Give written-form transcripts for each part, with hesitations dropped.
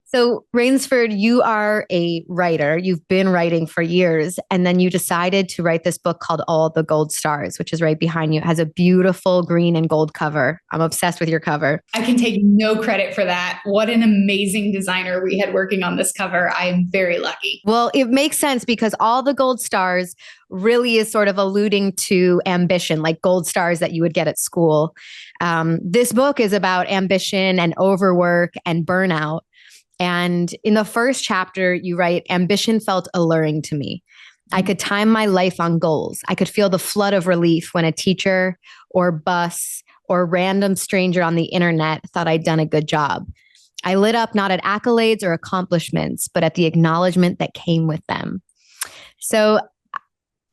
So, Rainesford, you are a writer. You've been writing for years, and then you decided to write this book called All the Gold Stars, which is right behind you. It has a beautiful green and gold cover. I'm obsessed with your cover. I can take no credit for that. What an amazing designer we had working on this cover. I am very lucky. Well, it makes sense because All the Gold Stars really is sort of alluding to ambition, like gold stars that you would get at school. This book is about ambition and overwork and burnout. And in the first chapter, you write, ambition felt alluring to me. I could time my life on goals. I could feel the flood of relief when a teacher or bus or random stranger on the internet thought I'd done a good job. I lit up not at accolades or accomplishments, but at the acknowledgement that came with them. So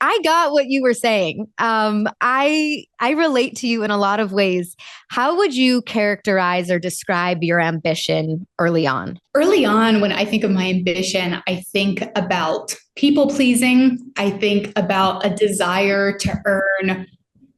I got what you were saying. I relate to you in a lot of ways. How would you characterize or describe your ambition early on? Early on, when I think of my ambition, I think about people pleasing. I think about a desire to earn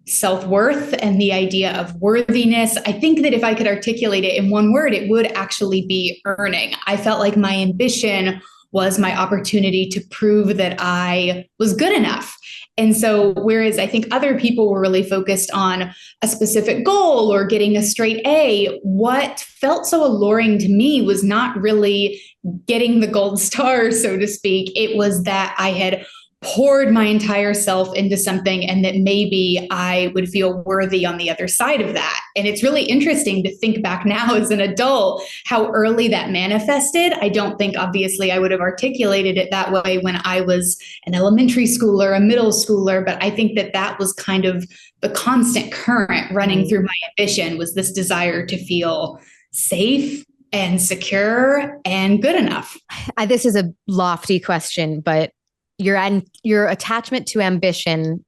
self-worth and the idea of worthiness. I think that if I could articulate it in one word, it would actually be earning. I felt like my ambition was my opportunity to prove that I was good enough. And so, whereas I think other people were really focused on a specific goal or getting a straight A, what felt so alluring to me was not really getting the gold star, so to speak. It was that I had poured my entire self into something and that maybe I would feel worthy on the other side of that. And it's really interesting to think back now as an adult, how early that manifested. I don't think obviously I would have articulated it that way when I was an elementary schooler, a middle schooler, but I think that that was kind of the constant current running through my ambition, was this desire to feel safe and secure and good enough. This is a lofty question, but your attachment to ambition,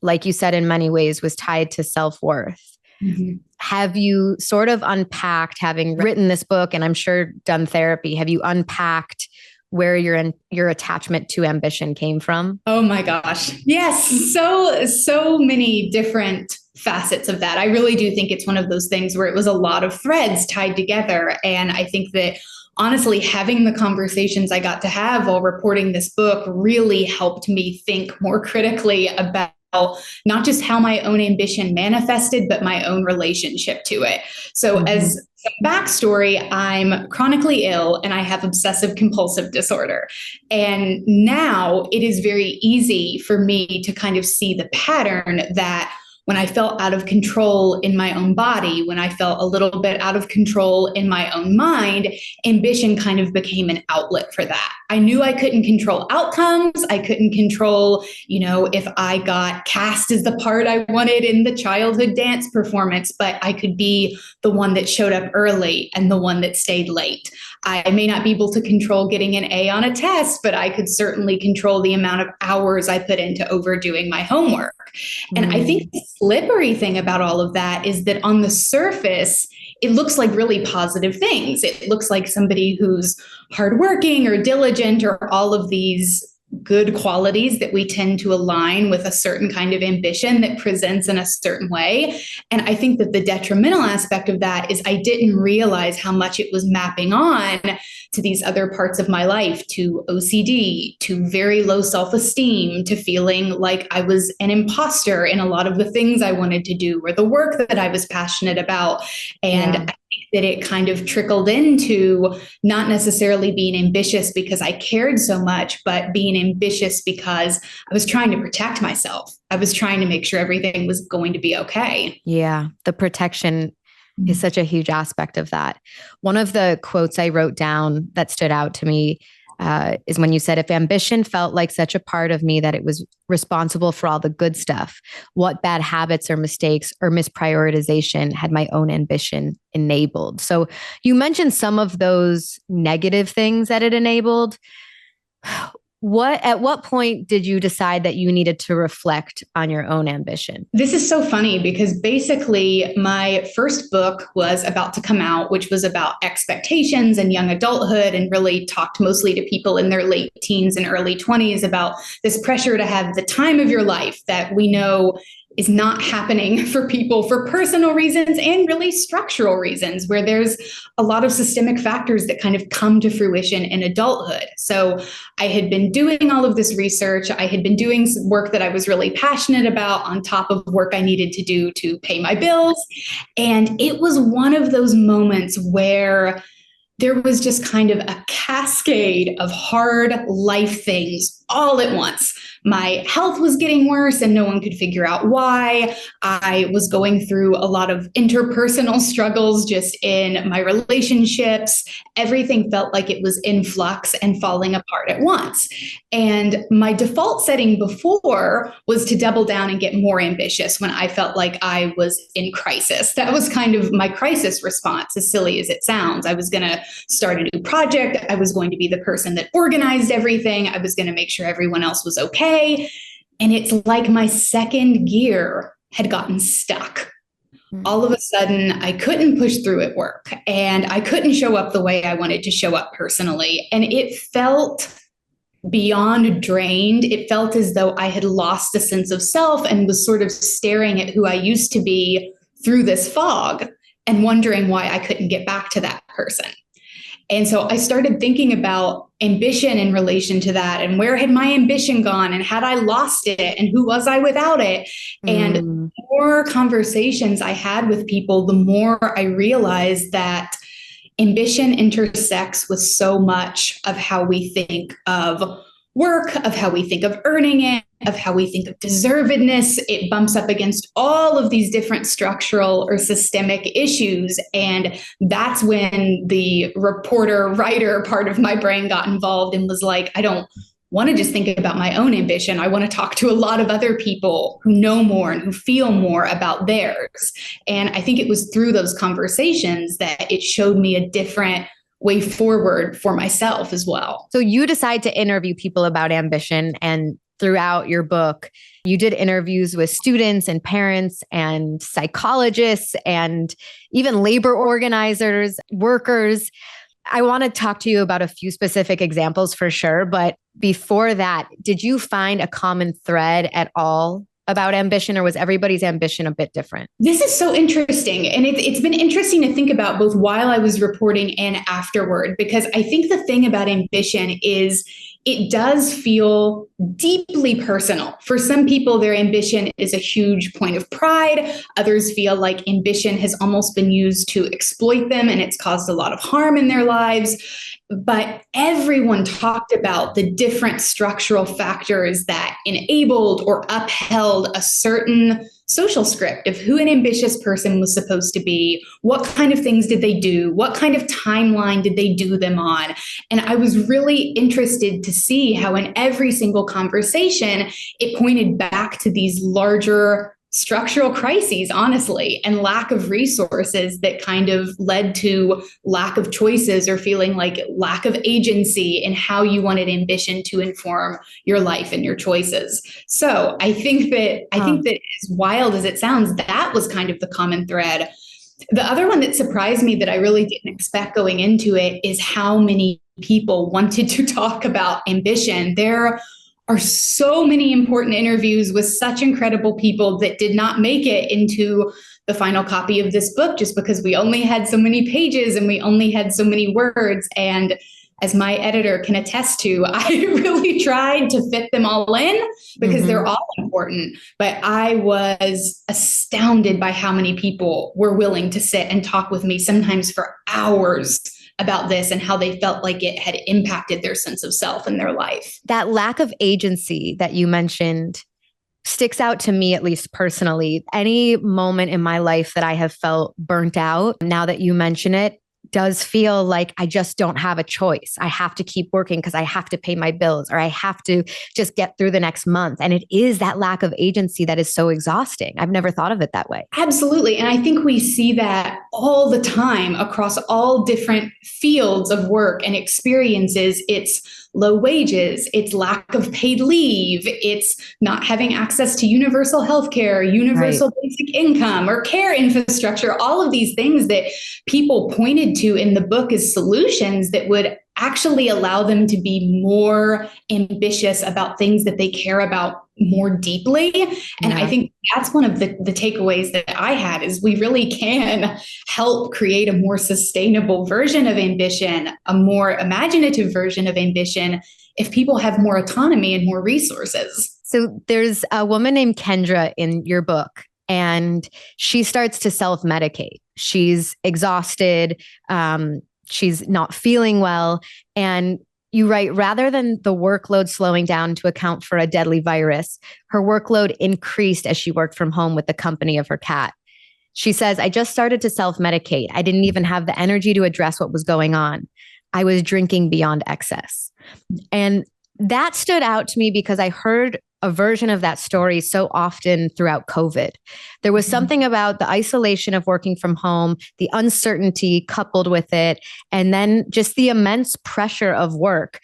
like you said, in many ways was tied to self-worth. Mm-hmm. Have you sort of unpacked, having written this book and I'm sure done therapy, have you unpacked where your attachment to ambition came from? Oh my gosh. Yes. So many different facets of that. I really do think it's one of those things where it was a lot of threads tied together. And I think that honestly, having the conversations I got to have while reporting this book really helped me think more critically about not just how my own ambition manifested, but my own relationship to it. So as some backstory, I'm chronically ill and I have obsessive compulsive disorder. And now it is very easy for me to kind of see the pattern that when I felt out of control in my own body, when I felt a little bit out of control in my own mind, ambition kind of became an outlet for that. I knew I couldn't control outcomes. I couldn't control, if I got cast as the part I wanted in the childhood dance performance, but I could be the one that showed up early and the one that stayed late. I may not be able to control getting an A on a test, but I could certainly control the amount of hours I put into overdoing my homework. And I think the slippery thing about all of that is that on the surface, it looks like really positive things. It looks like somebody who's hardworking or diligent or all of these good qualities that we tend to align with a certain kind of ambition that presents in a certain way. And I think that the detrimental aspect of that is I didn't realize how much it was mapping on to these other parts of my life, to OCD, to very low self-esteem, to feeling like I was an imposter in a lot of the things I wanted to do or the work that I was passionate about. And I think that it kind of trickled into not necessarily being ambitious because I cared so much, but being ambitious because I was trying to protect myself. I was trying to make sure everything was going to be okay. Yeah, the protection is such a huge aspect of that. One of the quotes I wrote down that stood out to me is when you said, if ambition felt like such a part of me that it was responsible for all the good stuff, what bad habits or mistakes or misprioritization had my own ambition enabled? So you mentioned some of those negative things that it enabled. At what point did you decide that you needed to reflect on your own ambition? This is so funny because basically my first book was about to come out, which was about expectations and young adulthood, and really talked mostly to people in their late teens and early 20s about this pressure to have the time of your life that we know is not happening for people for personal reasons and really structural reasons, where there's a lot of systemic factors that kind of come to fruition in adulthood. So I had been doing all of this research. I had been doing work that I was really passionate about on top of work I needed to do to pay my bills. And it was one of those moments where there was just kind of a cascade of hard life things all at once. My health was getting worse and no one could figure out why. I was going through a lot of interpersonal struggles just in my relationships. Everything felt like it was in flux and falling apart at once. And my default setting before was to double down and get more ambitious when I felt like I was in crisis. That was kind of my crisis response, as silly as it sounds. I was going to start a new project. I was going to be the person that organized everything. I was going to make sure everyone else was okay. And it's like my second gear had gotten stuck. All of a sudden, I couldn't push through at work and I couldn't show up the way I wanted to show up personally. And it felt beyond drained. It felt as though I had lost a sense of self and was sort of staring at who I used to be through this fog and wondering why I couldn't get back to that person. And so I started thinking about ambition in relation to that, and where had my ambition gone, and had I lost it, and who was I without it? And the more conversations I had with people, the more I realized that ambition intersects with so much of how we think of work, of how we think of earning it, of how we think of deservedness. It bumps up against all of these different structural or systemic issues. And that's when the reporter, writer part of my brain got involved and was like, I don't want to just think about my own ambition. I want to talk to a lot of other people who know more and who feel more about theirs. And I think it was through those conversations that it showed me a different way forward for myself as well. So you decide to interview people about ambition, and throughout your book, you did interviews with students and parents and psychologists and even labor organizers, workers. I want to talk to you about a few specific examples for sure. But before that, did you find a common thread at all about ambition, or was everybody's ambition a bit different? This is so interesting. And it's been interesting to think about both while I was reporting and afterward, because I think the thing about ambition is it does feel deeply personal. For some people, their ambition is a huge point of pride. Others feel like ambition has almost been used to exploit them and it's caused a lot of harm in their lives. But everyone talked about the different structural factors that enabled or upheld a certain social script of who an ambitious person was supposed to be. What kind of things did they do? What kind of timeline did they do them on? And I was really interested to see how in every single conversation, it pointed back to these larger structural crises, honestly, and lack of resources that kind of led to lack of choices or feeling like lack of agency in how you wanted ambition to inform your life and your choices. So I think that as wild as it sounds, that was kind of the common thread. The other one that surprised me that I really didn't expect going into it is how many people wanted to talk about ambition. There are so many important interviews with such incredible people that did not make it into the final copy of this book just because we only had so many pages and we only had so many words. And as my editor can attest to, I really tried to fit them all in because they're all important. But I was astounded by how many people were willing to sit and talk with me, sometimes for hours, about this and how they felt like it had impacted their sense of self in their life. That lack of agency that you mentioned sticks out to me, at least personally. Any moment in my life that I have felt burnt out, now that you mention it, does feel like I just don't have a choice. I have to keep working because I have to pay my bills, or I have to just get through the next month. And it is that lack of agency that is so exhausting. I've never thought of it that way. Absolutely. And I think we see that all the time across all different fields of work and experiences. It's low wages, it's lack of paid leave, it's not having access to universal healthcare, universal basic income, or care infrastructure, all of these things that people pointed to in the book as solutions that would actually allow them to be more ambitious about things that they care about more deeply. And Yeah. I think that's one of the takeaways that I had is we really can help create a more sustainable version of ambition, a more imaginative version of ambition, if people have more autonomy and more resources. So there's a woman named Kendra in your book, and she starts to self-medicate. She's exhausted. She's not feeling well. And you write, rather than the workload slowing down to account for a deadly virus, her workload increased as she worked from home with the company of her cat. She says, I just started to self-medicate. I didn't even have the energy to address what was going on. I was drinking beyond excess. And that stood out to me because I heard a version of that story so often throughout COVID. There was something about the isolation of working from home, the uncertainty coupled with it, and then just the immense pressure of work.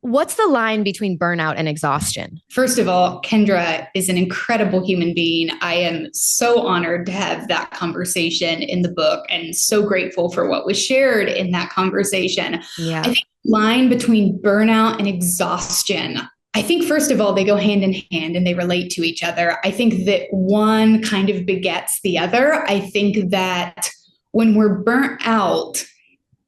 What's the line between burnout and exhaustion? First of all, Kendra is an incredible human being. I am so honored to have that conversation in the book and so grateful for what was shared in that conversation. Yeah. I think the line between burnout and exhaustion, I think, first of all, they go hand in hand and they relate to each other. I think that one kind of begets the other. I think that when we're burnt out,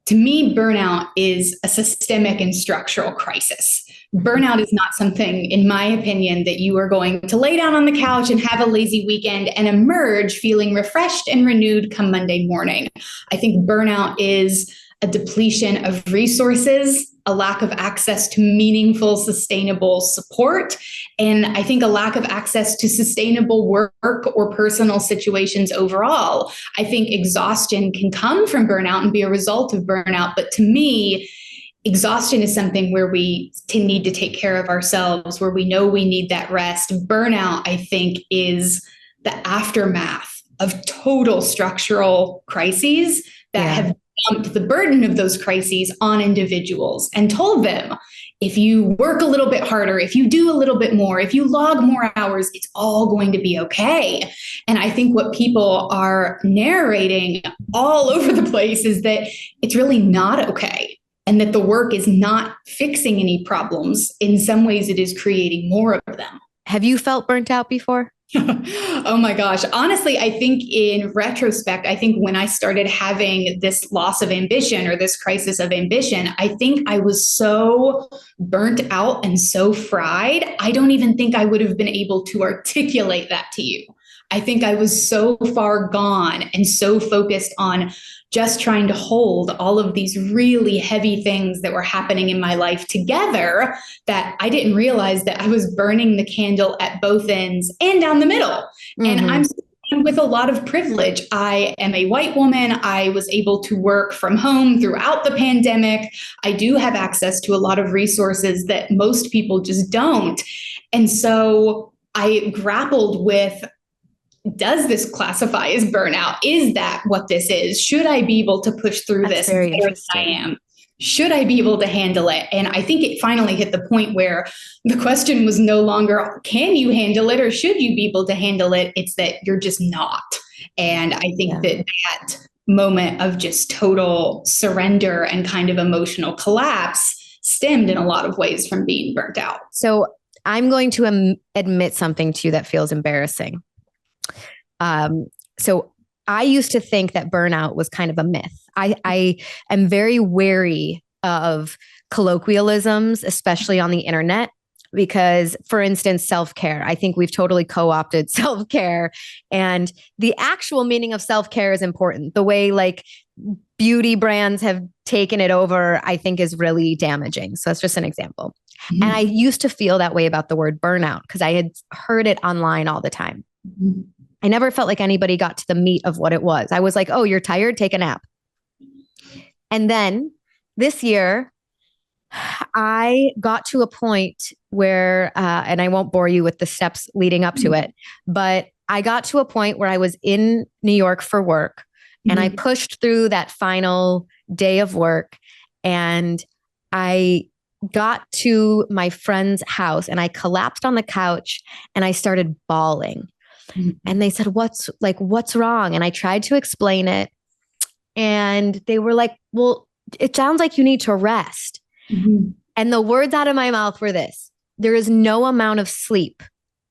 to me, burnout is a systemic and structural crisis. Burnout is not something, in my opinion, that you are going to lay down on the couch and have a lazy weekend and emerge feeling refreshed and renewed come Monday morning. I think burnout is a depletion of resources, a lack of access to meaningful, sustainable support, and I think a lack of access to sustainable work or personal situations overall. I think exhaustion can come from burnout and be a result of burnout, but to me, exhaustion is something where we need to take care of ourselves, where we know we need that rest. Burnout, I think, is the aftermath of total structural crises that have dumped the burden of those crises on individuals and told them, if you work a little bit harder, if you do a little bit more, if you log more hours, it's all going to be okay. And I think what people are narrating all over the place is that it's really not okay, and that the work is not fixing any problems. In some ways, it is creating more of them. Have you felt burnt out before? Oh my gosh. Honestly, I think in retrospect, I think when I started having this loss of ambition or this crisis of ambition, I think I was so burnt out and so fried. I don't even think I would have been able to articulate that to you. I think I was so far gone and so focused on just trying to hold all of these really heavy things that were happening in my life together that I didn't realize that I was burning the candle at both ends and down the middle. Mm-hmm. And I'm with a lot of privilege. I am a white woman. I was able to work from home throughout the pandemic. I do have access to a lot of resources that most people just don't. And so I grappled with, does this classify as burnout? Is that what this is? Should I be able to push through this better than I am? Should I be able to handle it? And I think it finally hit the point where the question was no longer, can you handle it or should you be able to handle it? It's that you're just not. And I think that moment of just total surrender and kind of emotional collapse stemmed in a lot of ways from being burnt out. So I'm going to admit something to you that feels embarrassing. So I used to think that burnout was kind of a myth. I am very wary of colloquialisms, especially on the internet, because, for instance, self-care, I think we've totally co-opted self-care, and the actual meaning of self-care is important. The way like beauty brands have taken it over, I think is really damaging. So that's just an example. Mm-hmm. And I used to feel that way about the word burnout because I had heard it online all the time. Mm-hmm. I never felt like anybody got to the meat of what it was. I was like, oh, you're tired? Take a nap. And then this year, I got to a point where, and I won't bore you with the steps leading up to it, but I got to a point where I was in New York for work, and I pushed through that final day of work, and I got to my friend's house and I collapsed on the couch and I started bawling. And they said, what's wrong? And I tried to explain it. And they were like, well, it sounds like you need to rest. Mm-hmm. And the words out of my mouth were this: there is no amount of sleep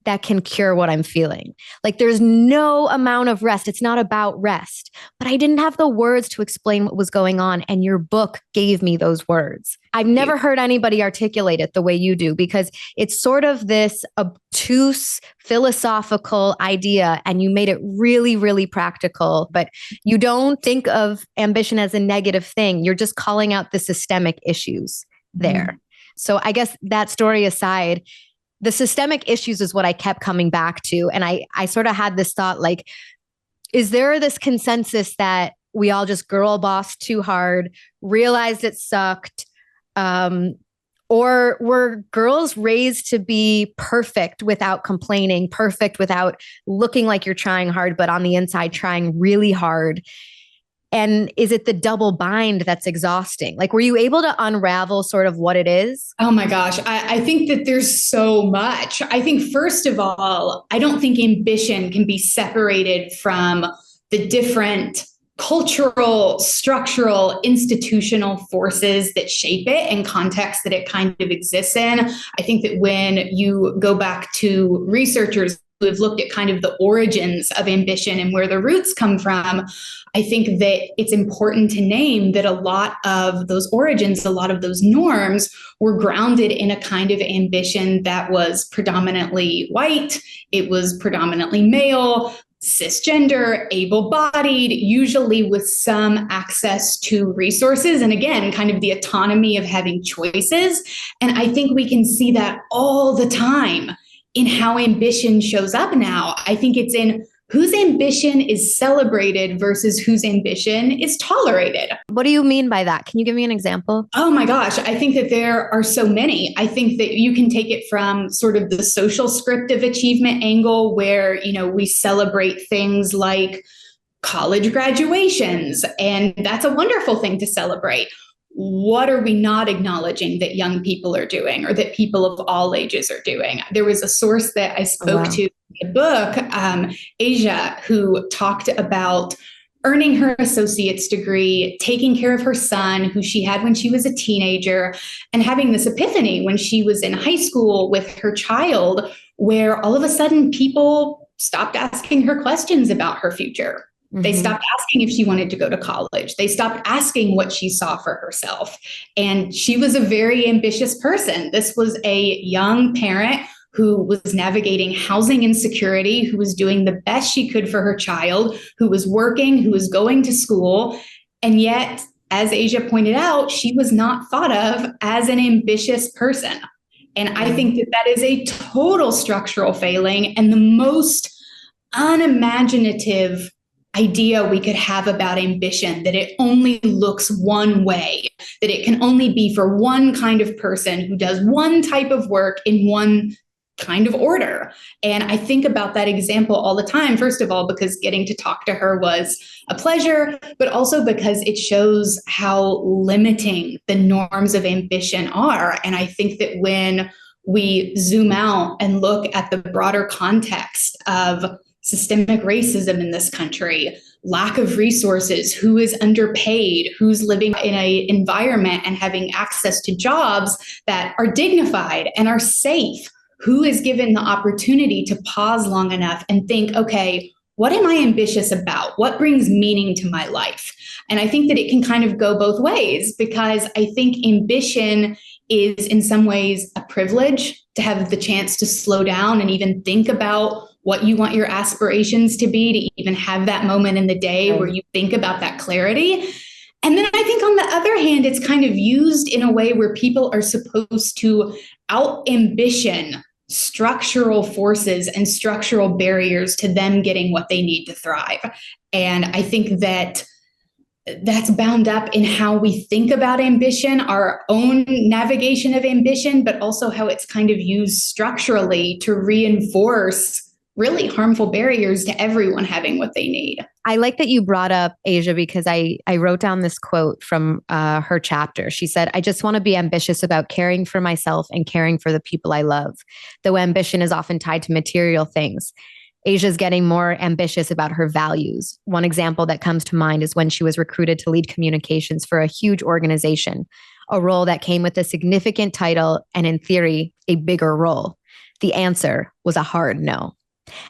that can cure what I'm feeling. Like there's no amount of rest. It's not about rest. But I didn't have the words to explain what was going on. And your book gave me those words. I've never heard anybody articulate it the way you do, because it's sort of this obtuse philosophical idea, and you made it really, really practical. But you don't think of ambition as a negative thing. You're just calling out the systemic issues there. So I guess that story aside, the systemic issues is what I kept coming back to. And I sort of had this thought, like, is there this consensus that we all just girl bossed too hard, realized it sucked, or were girls raised to be perfect without complaining, perfect without looking like you're trying hard, but on the inside trying really hard? And is it the double bind that's exhausting? Like, were you able to unravel sort of what it is? Oh my gosh. I think that there's so much. I think, first of all, I don't think ambition can be separated from the different cultural, structural, institutional forces that shape it and context that it kind of exists in. I think that when you go back to researchers who have looked at kind of the origins of ambition and where the roots come from, I think that it's important to name that a lot of those origins, a lot of those norms were grounded in a kind of ambition that was predominantly white. It was predominantly male, cisgender, able-bodied, usually with some access to resources. And again, kind of the autonomy of having choices. And I think we can see that all the time in how ambition shows up now. I think it's in whose ambition is celebrated versus whose ambition is tolerated. What do you mean by that? Can you give me an example? Oh my gosh, I think that there are so many. I think that you can take it from sort of the social script of achievement angle where, we celebrate things like college graduations, and that's a wonderful thing to celebrate. What are we not acknowledging that young people are doing or that people of all ages are doing? There was a source that I spoke to in the book, Asia, who talked about earning her associate's degree, taking care of her son, who she had when she was a teenager, and having this epiphany when she was in high school with her child, where all of a sudden people stopped asking her questions about her future. They stopped asking if she wanted to go to college. They stopped asking what she saw for herself. And she was a very ambitious person. This was a young parent who was navigating housing insecurity, who was doing the best she could for her child, who was working, who was going to school. And yet, as Asia pointed out, she was not thought of as an ambitious person. And I think that that is a total structural failing and the most unimaginative idea we could have about ambition, that it only looks one way, that it can only be for one kind of person who does one type of work in one kind of order. And I think about that example all the time, first of all, because getting to talk to her was a pleasure, but also because it shows how limiting the norms of ambition are. And I think that when we zoom out and look at the broader context of systemic racism in this country, lack of resources, who is underpaid, who's living in an environment and having access to jobs that are dignified and are safe, who is given the opportunity to pause long enough and think, okay, what am I ambitious about? What brings meaning to my life? And I think that it can kind of go both ways, because I think ambition is in some ways a privilege to have the chance to slow down and even think about what you want your aspirations to be, to even have that moment in the day where you think about that clarity. And then I think on the other hand, it's kind of used in a way where people are supposed to out-ambition structural forces and structural barriers to them getting what they need to thrive. And I think that that's bound up in how we think about ambition, our own navigation of ambition, but also how it's kind of used structurally to reinforce really harmful barriers to everyone having what they need. I like that you brought up Asia, because I wrote down this quote from her chapter. She said, "I just want to be ambitious about caring for myself and caring for the people I love. Though ambition is often tied to material things, Asia's getting more ambitious about her values. One example that comes to mind is when she was recruited to lead communications for a huge organization. a role that came with a significant title and, in theory, a bigger role? The answer was a hard no.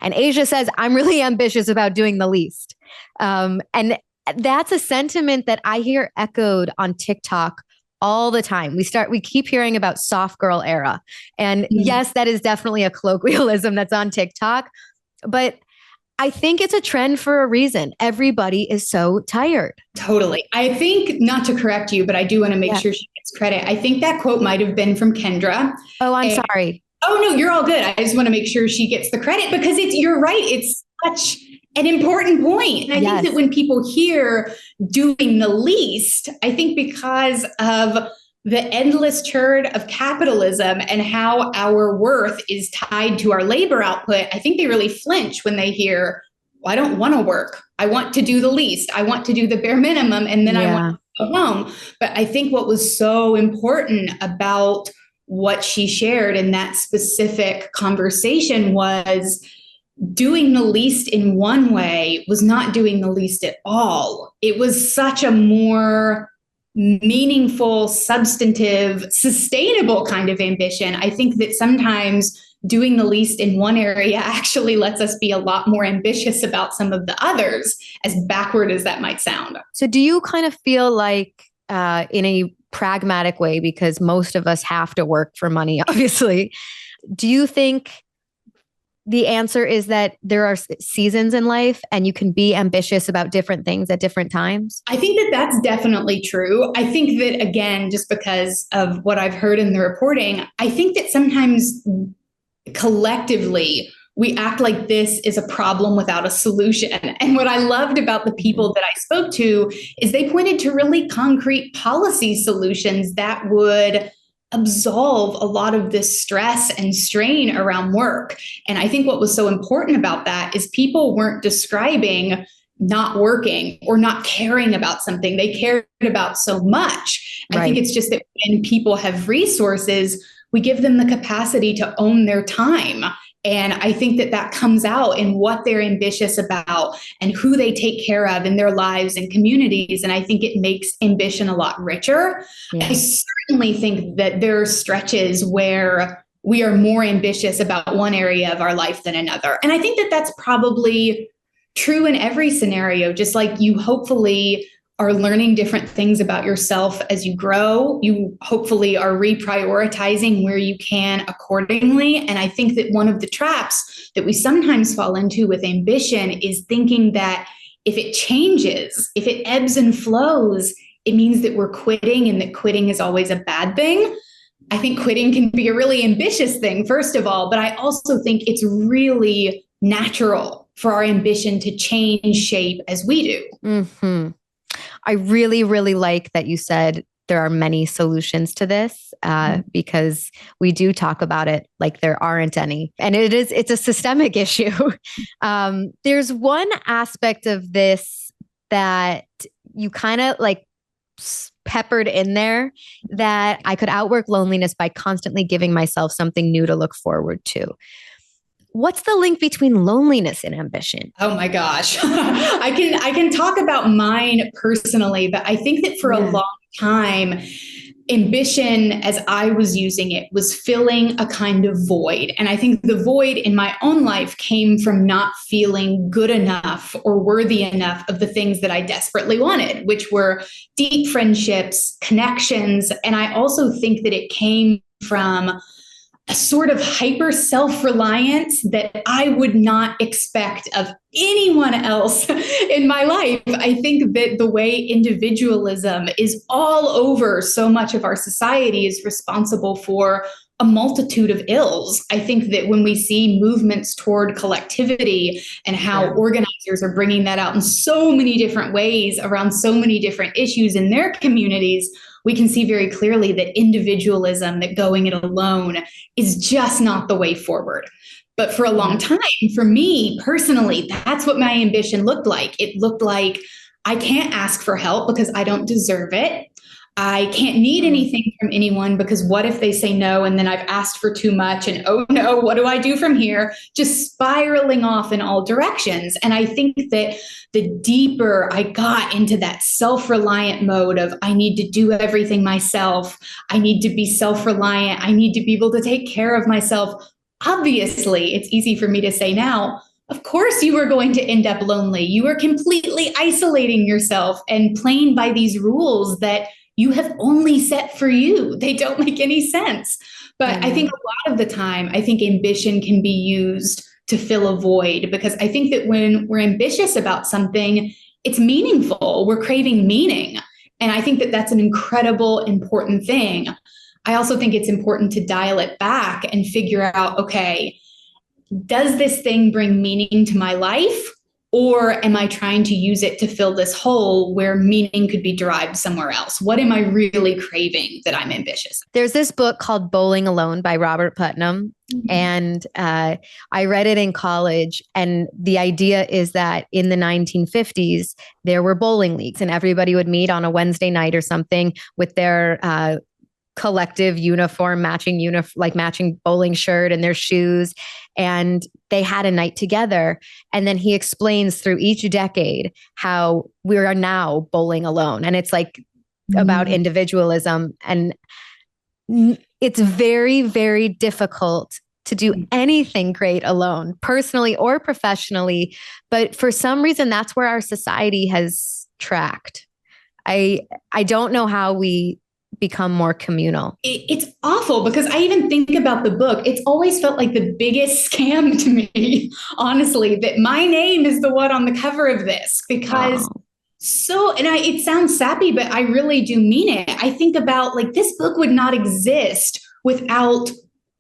And Asia says, I'm really ambitious about doing the least. And that's a sentiment that I hear echoed on TikTok all the time. We keep hearing about soft girl era. And yes, that is definitely a colloquialism that's on TikTok, but I think it's a trend for a reason. Everybody is so tired. Totally. I think, not to correct you, but I do want to make sure she gets credit. I think that quote might have been from Kendra. Oh, I'm sorry. Oh, no, you're all good. I just want to make sure she gets the credit because you're right. It's such an important point. And I think that when people hear doing the least, I think because of the endless churn of capitalism and how our worth is tied to our labor output, I think they really flinch when they hear, well, I don't want to work. I want to do the least. I want to do the bare minimum. And then I want to go home. But I think what was so important about what she shared in that specific conversation was doing the least in one way was not doing the least at all. It was such a more meaningful, substantive, sustainable kind of ambition. I think that sometimes doing the least in one area actually lets us be a lot more ambitious about some of the others, as backward as that might sound. So do you kind of feel like in a pragmatic way, because most of us have to work for money, obviously, do you think the answer is that there are seasons in life and you can be ambitious about different things at different times? I think that that's definitely true. I think that, again, just because of what I've heard in the reporting, I think that sometimes collectively we act like this is a problem without a solution. And what I loved about the people that I spoke to is they pointed to really concrete policy solutions that would absolve a lot of this stress and strain around work. And I think what was so important about that is people weren't describing not working or not caring about something. They cared about so much. Right. I think it's just that when people have resources, we give them the capacity to own their time. And I think that that comes out in what they're ambitious about and who they take care of in their lives and communities. And I think it makes ambition a lot richer. Yeah. I certainly think that there are stretches where we are more ambitious about one area of our life than another. And I think that that's probably true in every scenario, just like you hopefully are learning different things about yourself as you grow. You hopefully are reprioritizing where you can accordingly. And I think that one of the traps that we sometimes fall into with ambition is thinking that if it changes, if it ebbs and flows, it means that we're quitting and that quitting is always a bad thing. I think quitting can be a really ambitious thing, first of all, but I also think it's really natural for our ambition to change shape as we do. Mm-hmm. I really, really like that you said there are many solutions to this because we do talk about it like there aren't any. And it's a systemic issue. There's one aspect of this that you kind of like peppered in there, that I could outwork loneliness by constantly giving myself something new to look forward to. What's the link between loneliness and ambition? Oh my gosh. I can talk about mine personally, but I think that for a long time, ambition, as I was using it, was filling a kind of void. And I think the void in my own life came from not feeling good enough or worthy enough of the things that I desperately wanted, which were deep friendships, connections. And I also think that it came from a sort of hyper self-reliance that I would not expect of anyone else in my life. I think that the way individualism is all over so much of our society is responsible for a multitude of ills. I think that when we see movements toward collectivity and how organizers are bringing that out in so many different ways around so many different issues in their communities, we can see very clearly that individualism, that going it alone, is just not the way forward. But for a long time, for me personally, that's what my ambition looked like. It looked like I can't ask for help because I don't deserve it. I can't need anything from anyone because what if they say no and then I've asked for too much and oh no, what do I do from here? Just spiraling off in all directions. And I think that the deeper I got into that self-reliant mode of I need to do everything myself, I need to be self-reliant, I need to be able to take care of myself. Obviously, it's easy for me to say now, of course you are going to end up lonely. You are completely isolating yourself and playing by these rules that you have only set for you. They don't make any sense. But I think a lot of the time, I think ambition can be used to fill a void, because I think that when we're ambitious about something, it's meaningful. We're craving meaning. And I think that that's an incredible, important thing. I also think it's important to dial it back and figure out, okay, does this thing bring meaning to my life? Or am I trying to use it to fill this hole where meaning could be derived somewhere else? What am I really craving that I'm ambitious? There's this book called Bowling Alone by Robert Putnam. And I read it in college. And the idea is that in the 1950s, there were bowling leagues and everybody would meet on a Wednesday night or something with their collective uniform, matching bowling shirt and their shoes. And they had a night together. And then he explains through each decade how we are now bowling alone. And it's like about individualism. And it's very, very difficult to do anything great alone, personally or professionally. But for some reason, that's where our society has tracked. I don't know how we become more communal. It's awful, because I even think about the book. It's always felt like the biggest scam to me, honestly, that my name is the one on the cover of this, because it sounds sappy, but I really do mean it. I think about like this book would not exist without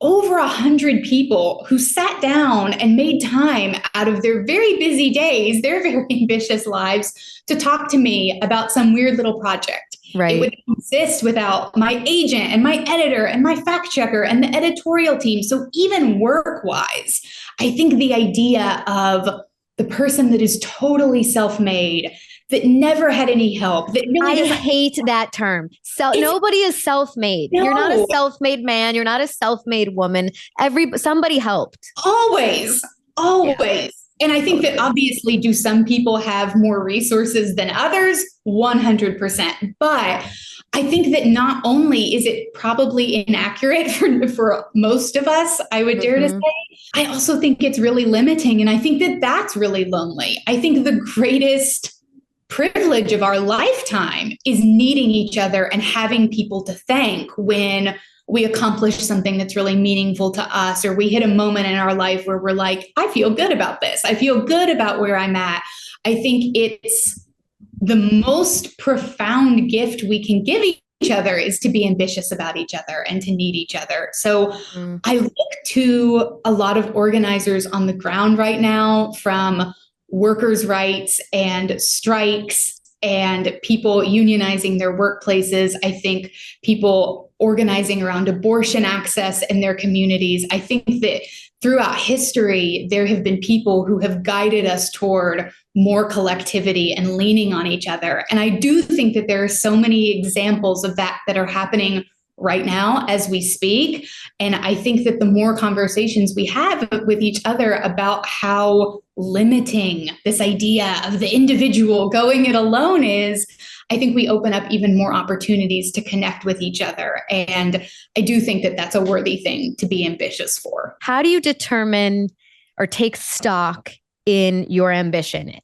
over 100 people who sat down and made time out of their very busy days, their very ambitious lives, to talk to me about some weird little project. Right. It wouldn't exist without my agent and my editor and my fact checker and the editorial team. So even work-wise, I think the idea of the person that is totally self-made, that never had any help, that really I hate that term. Nobody is self-made. No. You're not a self-made man. You're not a self-made woman. Somebody helped. Always. Yeah. And I think that obviously, do some people have more resources than others? 100%. But I think that not only is it probably inaccurate for most of us, I would dare to say, I also think it's really limiting. And I think that that's really lonely. I think the greatest privilege of our lifetime is needing each other and having people to thank when we accomplish something that's really meaningful to us, or we hit a moment in our life where we're like, I feel good about this. I feel good about where I'm at. I think it's the most profound gift we can give each other is to be ambitious about each other and to need each other. So I look to a lot of organizers on the ground right now, from workers' rights and strikes and people unionizing their workplaces. I think people organizing around abortion access in their communities. I think that throughout history, there have been people who have guided us toward more collectivity and leaning on each other. And I do think that there are so many examples of that are happening right now as we speak. And I think that the more conversations we have with each other about how limiting this idea of the individual going it alone is, I think we open up even more opportunities to connect with each other. And I do think that that's a worthy thing to be ambitious for. How do you determine or take stock in your ambition?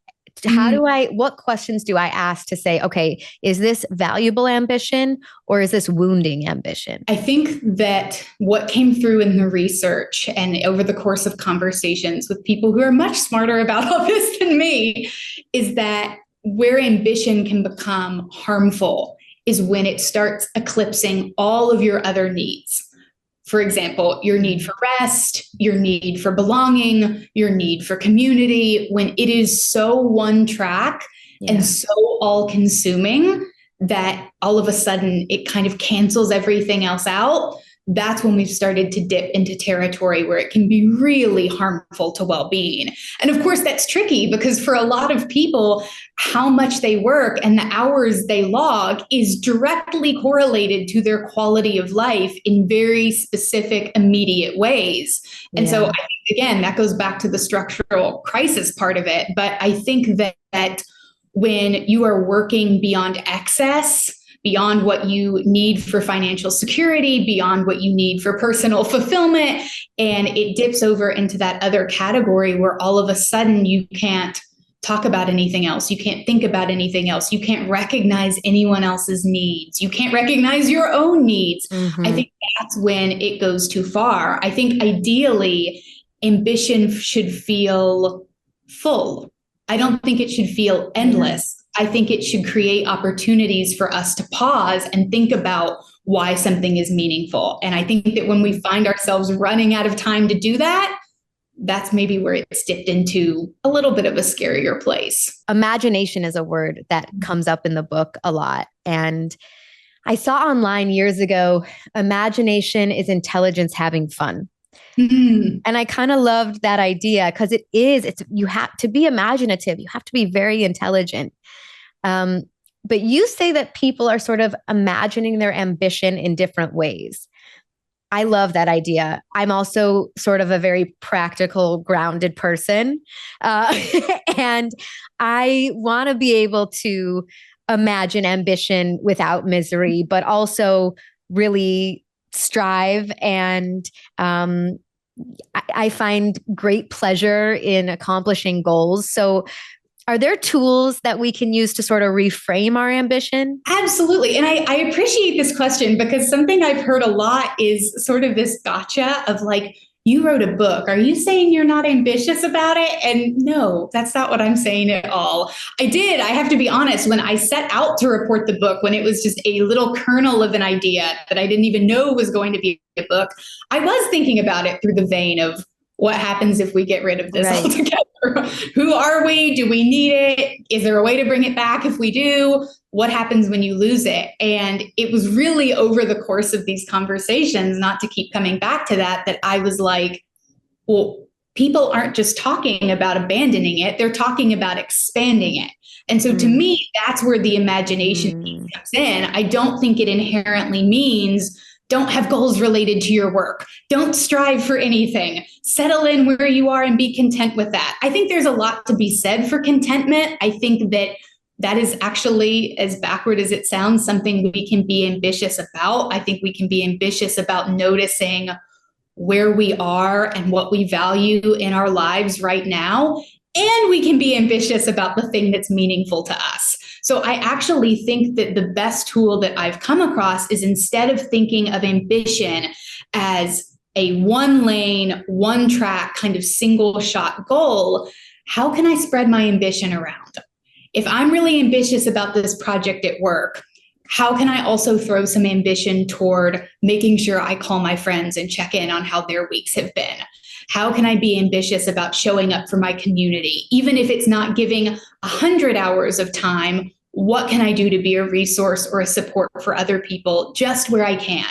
What questions do I ask to say, okay, is this valuable ambition or is this wounding ambition? I think that what came through in the research and over the course of conversations with people who are much smarter about all this than me is that where ambition can become harmful is when it starts eclipsing all of your other needs. For example, your need for rest, your need for belonging, your need for community, when it is so one track and so all consuming that all of a sudden it kind of cancels everything else out. that's when we've started to dip into territory where it can be really harmful to well-being. And of course, that's tricky because for a lot of people, how much they work and the hours they log is directly correlated to their quality of life in very specific, immediate ways. And so, I think, again, that goes back to the structural crisis part of it. But I think that when you are working beyond excess, beyond what you need for financial security, beyond what you need for personal fulfillment, and it dips over into that other category where all of a sudden you can't talk about anything else. You can't think about anything else. You can't recognize anyone else's needs. You can't recognize your own needs. I think that's when it goes too far. I think ideally, ambition should feel full. I don't think it should feel endless. I think it should create opportunities for us to pause and think about why something is meaningful. And I think that when we find ourselves running out of time to do that, that's maybe where it's dipped into a little bit of a scarier place. Imagination is a word that comes up in the book a lot. And I saw online years ago, imagination is intelligence having fun. And I kind of loved that idea because you have to be imaginative. You have to be very intelligent. But you say that people are sort of imagining their ambition in different ways. I love that idea. I'm also sort of a very practical, grounded person. And I want to be able to imagine ambition without misery, but also really strive. And I find great pleasure in accomplishing goals. So are there tools that we can use to sort of reframe our ambition? Absolutely. And I appreciate this question because something I've heard a lot is sort of this gotcha of like, you wrote a book. Are you saying you're not ambitious about it? And no, that's not what I'm saying at all. I have to be honest, when I set out to report the book, when it was just a little kernel of an idea that I didn't even know was going to be a book, I was thinking about it through the vein of what happens if we get rid of this altogether? Who are we? Do we need it? Is there a way to bring it back if we do? What happens when you lose it? And it was really over the course of these conversations, not to keep coming back to that I was like, well, people aren't just talking about abandoning it. They're talking about expanding it. And so to me, that's where the imagination piece comes in. I don't think it inherently means don't have goals related to your work. Don't strive for anything. Settle in where you are and be content with that. I think there's a lot to be said for contentment. I think that is actually, as backward as it sounds, something we can be ambitious about. I think we can be ambitious about noticing where we are and what we value in our lives right now. And we can be ambitious about the thing that's meaningful to us. So I actually think that the best tool that I've come across is, instead of thinking of ambition as a one lane, one track kind of single shot goal, how can I spread my ambition around? If I'm really ambitious about this project at work, how can I also throw some ambition toward making sure I call my friends and check in on how their weeks have been? How can I be ambitious about showing up for my community? Even if it's not giving 100 hours of time, what can I do to be a resource or a support for other people just where I can?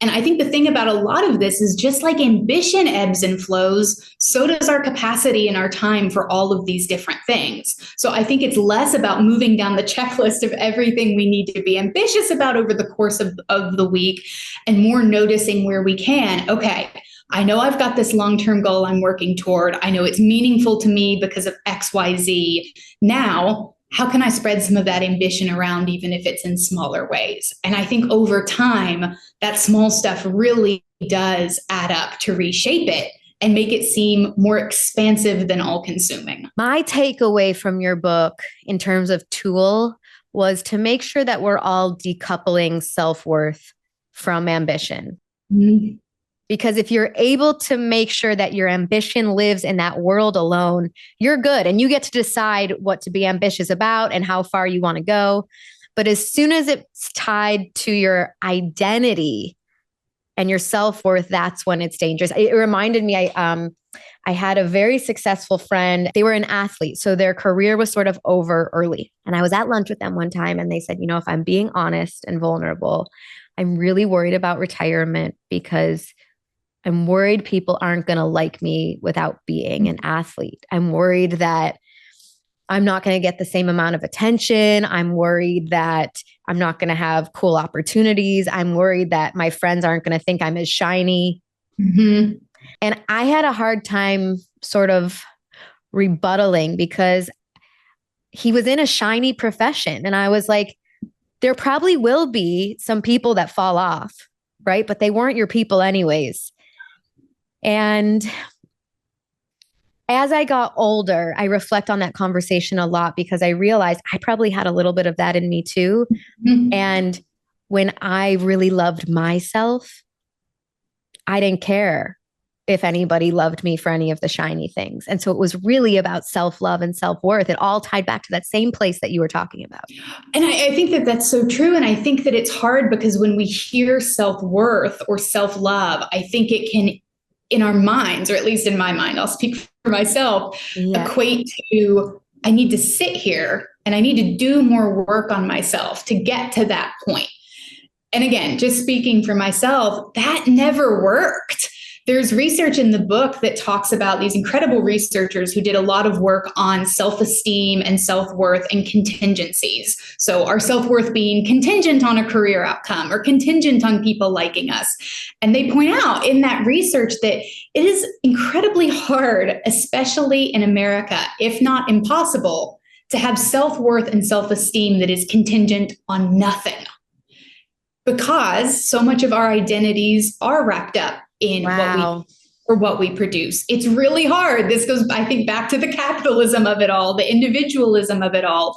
And I think the thing about a lot of this is, just like ambition ebbs and flows, so does our capacity and our time for all of these different things. So I think it's less about moving down the checklist of everything we need to be ambitious about over the course of the week, and more noticing where we can. Okay, I know I've got this long-term goal I'm working toward. I know it's meaningful to me because of X, Y, Z. Now, how can I spread some of that ambition around, even if it's in smaller ways? And I think over time, that small stuff really does add up to reshape it and make it seem more expansive than all-consuming. My takeaway from your book in terms of tool was to make sure that we're all decoupling self-worth from ambition. Mm-hmm. Because if you're able to make sure that your ambition lives in that world alone, you're good. And you get to decide what to be ambitious about and how far you want to go. But as soon as it's tied to your identity, and your self-worth, that's when it's dangerous. It reminded me, I had a very successful friend. They were an athlete, so their career was sort of over early. And I was at lunch with them one time and they said, if I'm being honest and vulnerable, I'm really worried about retirement because I'm worried people aren't going to like me without being an athlete. I'm worried that I'm not going to get the same amount of attention. I'm worried that I'm not going to have cool opportunities. I'm worried that my friends aren't going to think I'm as shiny. Mm-hmm. And I had a hard time sort of rebuttaling because he was in a shiny profession. And I was like, there probably will be some people that fall off, right? But they weren't your people anyways. And as I got older, I reflect on that conversation a lot because I realized I probably had a little bit of that in me too. Mm-hmm. And when I really loved myself, I didn't care if anybody loved me for any of the shiny things. And so it was really about self-love and self-worth. It all tied back to that same place that you were talking about. And I think that that's so true. And I think that it's hard because when we hear self-worth or self-love, I think it can, in our minds, or at least in my mind, I'll speak for myself, equate to, I need to sit here and I need to do more work on myself to get to that point. And again, just speaking for myself, that never worked. There's research in the book that talks about these incredible researchers who did a lot of work on self-esteem and self-worth and contingencies. So our self-worth being contingent on a career outcome or contingent on people liking us. And they point out in that research that it is incredibly hard, especially in America, if not impossible, to have self-worth and self-esteem that is contingent on nothing. Because so much of our identities are wrapped up in what we produce. It's really hard. This goes, I think, back to the capitalism of it all, the individualism of it all.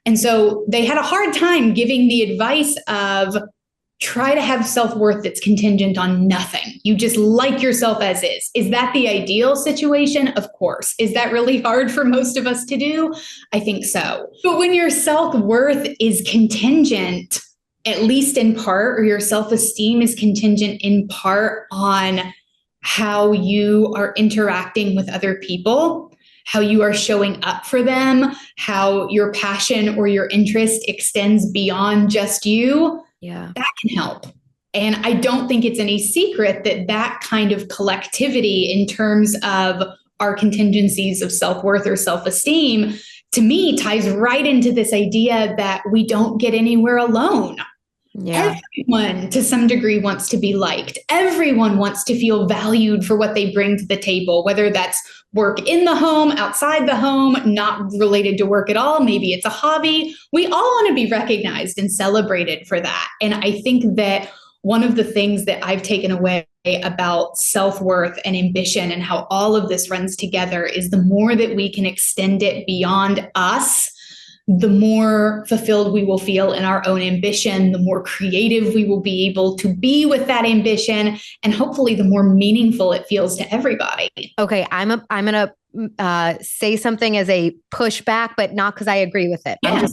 And so they had a hard time giving the advice of try to have self-worth that's contingent on nothing. You just like yourself as is. Is that the ideal situation? Of course. Is that really hard for most of us to do? I think so. But when your self-worth is contingent, at least in part, or your self-esteem is contingent in part on how you are interacting with other people, how you are showing up for them, how your passion or your interest extends beyond just you, that can help. And I don't think it's any secret that that kind of collectivity in terms of our contingencies of self-worth or self-esteem, to me, ties right into this idea that we don't get anywhere alone. Yeah. Everyone to some degree wants to be liked. Everyone wants to feel valued for what they bring to the table, whether that's work in the home, outside the home, not related to work at all. Maybe it's a hobby. We all want to be recognized and celebrated for that. And I think that one of the things that I've taken away about self-worth and ambition and how all of this runs together is the more that we can extend it beyond us, the more fulfilled we will feel in our own ambition, the more creative we will be able to be with that ambition, and hopefully the more meaningful it feels to everybody. Okay, I'm going to say something as a pushback, but not because I agree with it. Yeah.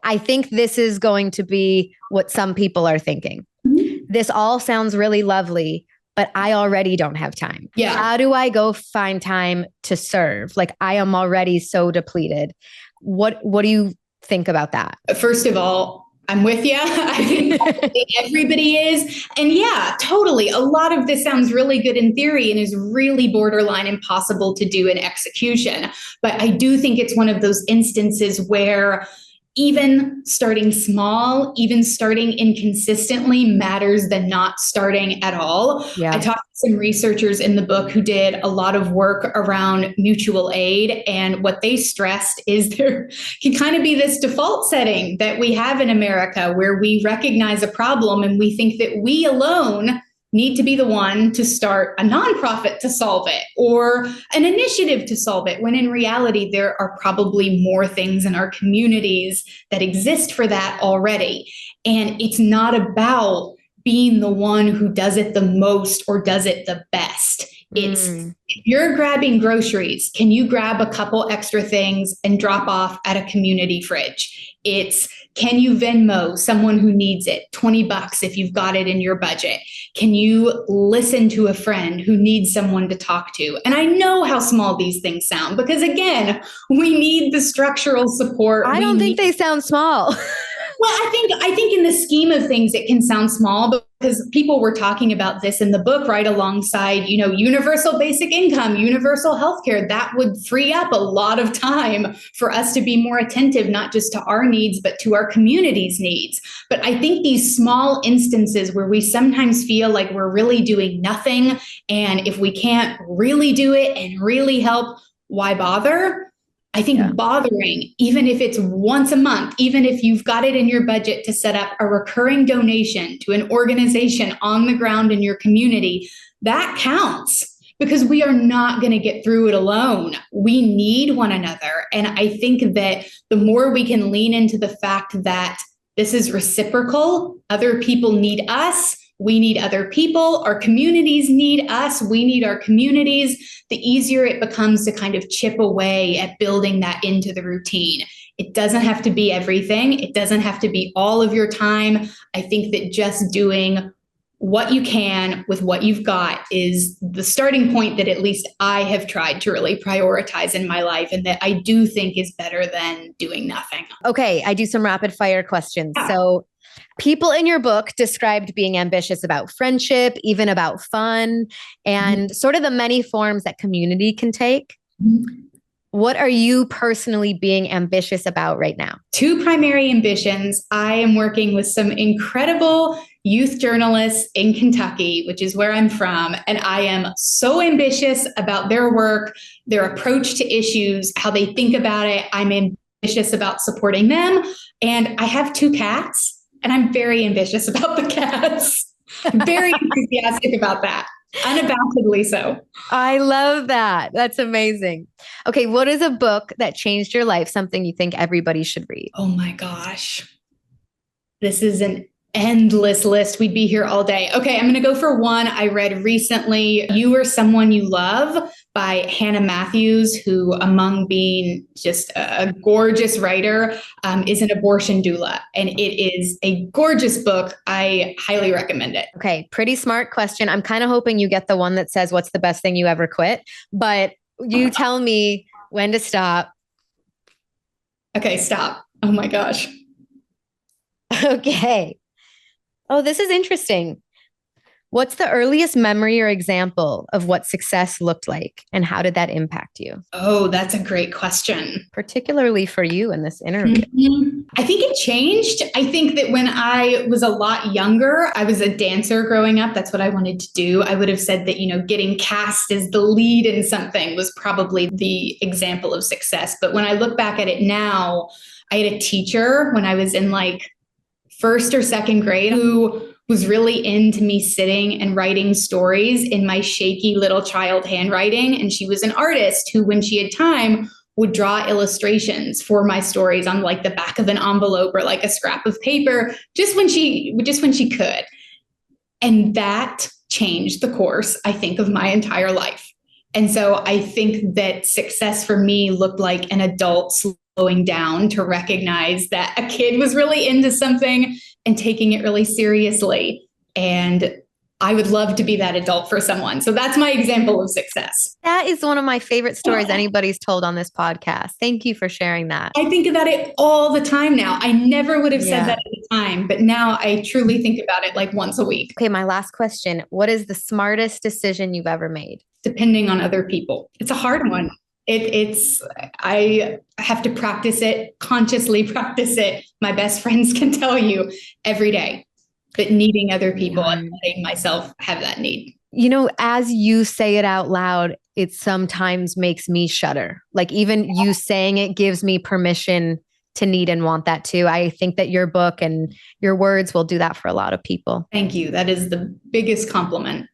I think this is going to be what some people are thinking. Mm-hmm. This all sounds really lovely, but I already don't have time. Yeah. How do I go find time to serve? Like I am already so depleted. What do you think about that? First of all, I'm with you. I think everybody is. And yeah, totally. A lot of this sounds really good in theory and is really borderline impossible to do in execution. But I do think it's one of those instances where even starting small, even starting inconsistently matters than not starting at all. Yeah. I talked to some researchers in the book who did a lot of work around mutual aid. And what they stressed is there can kind of be this default setting that we have in America where we recognize a problem and we think that we alone need to be the one to start a nonprofit to solve it or an initiative to solve it, when in reality, there are probably more things in our communities that exist for that already. And it's not about being the one who does it the most or does it the best. It's if you're grabbing groceries, can you grab a couple extra things and drop off at a community fridge? It's can you Venmo someone who needs it, $20 if you've got it in your budget? Can you listen to a friend who needs someone to talk to? And I know how small these things sound because, again, we need the structural support. I don't think they sound small. Well, I think in the scheme of things, it can sound small because people were talking about this in the book right alongside, universal basic income, universal healthcare. That would free up a lot of time for us to be more attentive, not just to our needs, but to our community's needs. But I think these small instances where we sometimes feel like we're really doing nothing, and if we can't really do it and really help, why bother? I think bothering, even if it's once a month, even if you've got it in your budget to set up a recurring donation to an organization on the ground in your community, that counts because we are not going to get through it alone. We need one another. And I think that the more we can lean into the fact that this is reciprocal, other people need us, we need other people, our communities need us, we need our communities, the easier it becomes to kind of chip away at building that into the routine. It doesn't have to be everything. It doesn't have to be all of your time. I think that just doing what you can with what you've got is the starting point that at least I have tried to really prioritize in my life, and that I do think is better than doing nothing. Okay, I do some rapid fire questions. So people in your book described being ambitious about friendship, even about fun, and sort of the many forms that community can take. What are you personally being ambitious about right now? Two primary ambitions. I am working with some incredible youth journalists in Kentucky, which is where I'm from. And I am so ambitious about their work, their approach to issues, how they think about it. I'm ambitious about supporting them. And I have two cats. And I'm very ambitious about the cats. Very enthusiastic about that. Unabashedly so. I love that. That's amazing. Okay, what is a book that changed your life? Something you think everybody should read? Oh my gosh. This is an endless list. We'd be here all day. Okay, I'm going to go for one I read recently. You Are Someone You Love by Hannah Matthews, who, among being just a gorgeous writer, is an abortion doula. And it is a gorgeous book. I highly recommend it. Okay, pretty smart question. I'm kind of hoping you get the one that says, what's the best thing you ever quit? But you tell me when to stop. Okay, stop. Oh my gosh. Okay. Oh, this is interesting. What's the earliest memory or example of what success looked like, and how did that impact you? Oh, that's a great question. Particularly for you in this interview. I think it changed. I think that when I was a lot younger, I was a dancer growing up. That's what I wanted to do. I would have said that, getting cast as the lead in something was probably the example of success. But when I look back at it now, I had a teacher when I was in first or second grade who was really into me sitting and writing stories in my shaky little child handwriting. And she was an artist who, when she had time, would draw illustrations for my stories on the back of an envelope or a scrap of paper, just when she could. And that changed the course, I think, of my entire life. And so I think that success for me looked like an adult slowing down to recognize that a kid was really into something and taking it really seriously. And I would love to be that adult for someone. So that's my example of success. That is one of my favorite stories anybody's told on this podcast. Thank you for sharing that. I think about it all the time now. I never would have said that at the time, but now I truly think about it once a week. Okay, my last question. What is the smartest decision you've ever made? Depending on other people. It's a hard one. I have to practice it, consciously practice it. My best friends can tell you every day that needing other people and letting myself have that need. As you say it out loud, it sometimes makes me shudder. Even you saying it gives me permission to need and want that too. I think that your book and your words will do that for a lot of people. Thank you. That is the biggest compliment.